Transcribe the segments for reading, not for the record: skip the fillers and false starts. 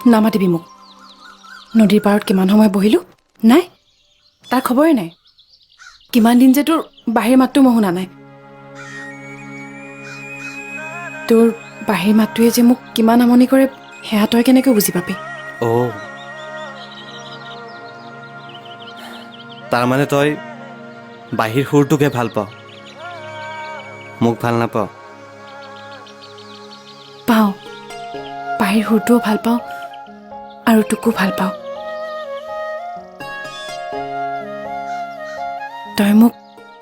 নামাতিবি মোক নদীৰ পাৰত কিমান সময় বহিলোঁ নাই তাৰ খবৰে নাই কিমান দিন যে তোৰ বাহিৰ মাতটো মই শুনা নাই তোৰ বাহিৰ মাতটোৱে যে মোক কিমান আমনি কৰে সেয়া তই কেনেকৈ বুজি পাবি তাৰমানে তই বাহিৰ সুৰটোকে ভাল পাওঁ মোক ভাল নাপাওঁ পাওঁ বাহিৰ সুৰটোও ভাল পাওঁ আৰু তোকো ভাল পাওঁ তই মোক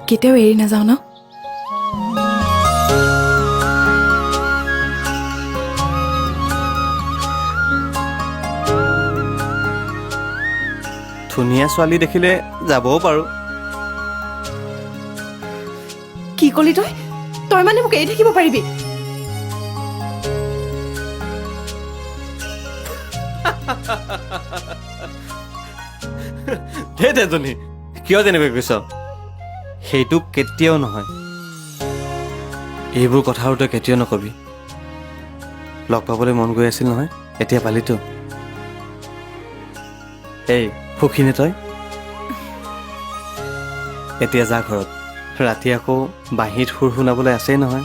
কেতিয়াও এৰি নাযাওঁ ন ধুনীয়া ছোৱালী দেখিলে যাবও পাৰোঁ কি কলি তই তই মানে মোক এৰি থাকিব পাৰিবি ধেই তেজনী কিয় তেনেকৈ কৈছ সেইটো কেতিয়াও নহয় এইবোৰ কথাও তই কেতিয়াও নকবি লগ পাবলৈ মন গৈ আছিল নহয় এতিয়া পালিতো এই সুখীনে তই এতিয়া যা ঘৰত ৰাতি আকৌ বাঁহীত সুৰ শুনাবলৈ আছেই নহয়